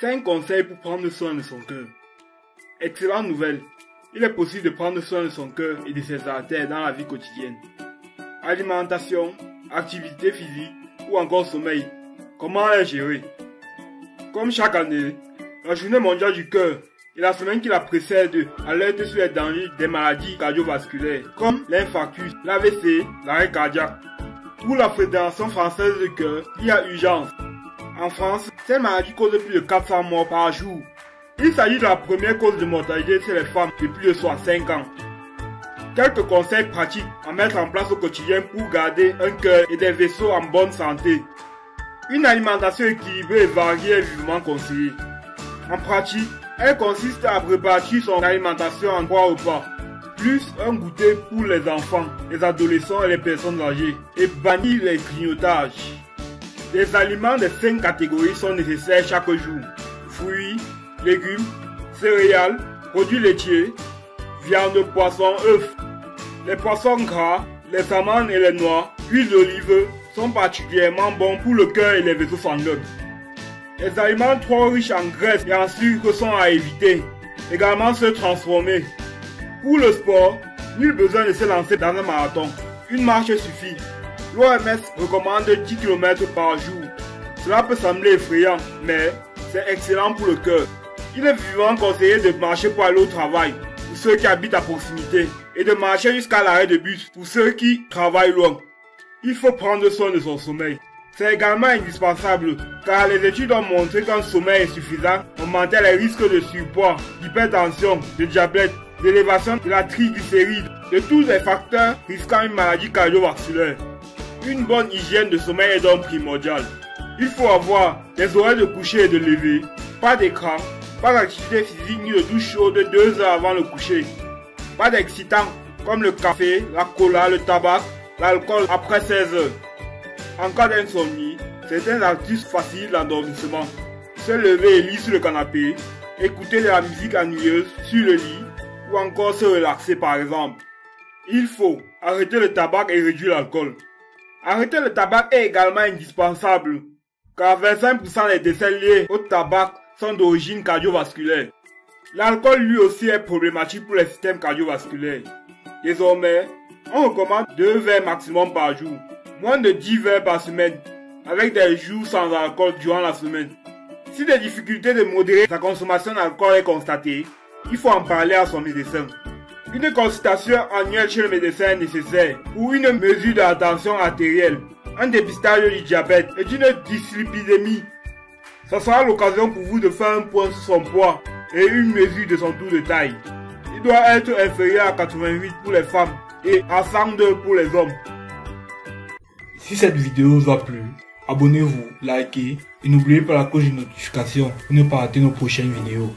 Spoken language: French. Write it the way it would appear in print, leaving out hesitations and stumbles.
5 conseils pour prendre soin de son cœur. Excellente nouvelle. Il est possible de prendre soin de son cœur et de ses artères dans la vie quotidienne. Alimentation, activité physique ou encore sommeil. Comment les gérer? Comme chaque année, la journée mondiale du cœur et la semaine qui la précède alerte sur les dangers des maladies cardiovasculaires comme l'infarctus, l'AVC, l'arrêt cardiaque. Pour la Fédération française du cœur, il y a urgence. En France, cette maladie cause plus de 400 morts par jour. Il s'agit de la première cause de mortalité chez les femmes de plus de 65 ans. Quelques conseils pratiques à mettre en place au quotidien pour garder un cœur et des vaisseaux en bonne santé. Une alimentation équilibrée et variée est vivement conseillée. En pratique, elle consiste à préparer son alimentation en 3 repas, plus un goûter pour les enfants, les adolescents et les personnes âgées, et bannir les grignotages. Les aliments de 5 catégories sont nécessaires chaque jour. Fruits, légumes, céréales, produits laitiers, viande, poisson, œufs. Les poissons gras, les amandes et les noix, huile d'olive sont particulièrement bons pour le cœur et les vaisseaux sanguins. Les aliments trop riches en graisse et en sucre sont à éviter. Également se transformer. Pour le sport, nul besoin de se lancer dans un marathon. Une marche suffit. L'OMS recommande 10 km par jour. Cela peut sembler effrayant, mais c'est excellent pour le cœur. Il est vivement conseillé de marcher pour aller au travail, pour ceux qui habitent à proximité, et de marcher jusqu'à l'arrêt de bus, pour ceux qui travaillent loin. Il faut prendre soin de son sommeil. C'est également indispensable, car les études ont montré qu'un sommeil insuffisant augmentait les risques de surpoids, d'hypertension, de diabète, d'élévation de la triglycéride, de tous les facteurs risquant une maladie cardiovasculaire. Une bonne hygiène de sommeil est donc primordiale. Il faut avoir des horaires de coucher et de lever, pas d'écran, pas d'activité physique ni de douche chaude 2 heures avant le coucher, pas d'excitants comme le café, la cola, le tabac, l'alcool après 16 heures. En cas d'insomnie, certains astuces faciles d'endormissement. Se lever et lire sur le canapé, écouter de la musique ennuyeuse sur le lit ou encore se relaxer par exemple. Il faut arrêter le tabac et réduire l'alcool. Arrêter le tabac est également indispensable, car 25% des décès liés au tabac sont d'origine cardiovasculaire. L'alcool lui aussi est problématique pour les systèmes cardiovasculaires. Désormais, on recommande 2 verres maximum par jour, moins de 10 verres par semaine, avec des jours sans alcool durant la semaine. Si des difficultés de modérer sa consommation d'alcool est constatée, il faut en parler à son médecin. Une consultation annuelle chez le médecin est nécessaire pour une mesure de la tension artérielle, un dépistage du diabète et d'une dyslipidémie. Ce sera l'occasion pour vous de faire un point sur son poids et une mesure de son tour de taille. Il doit être inférieur à 88 pour les femmes et à 102 pour les hommes. Si cette vidéo vous a plu, abonnez-vous, likez et n'oubliez pas la cloche de notification pour ne pas rater nos prochaines vidéos.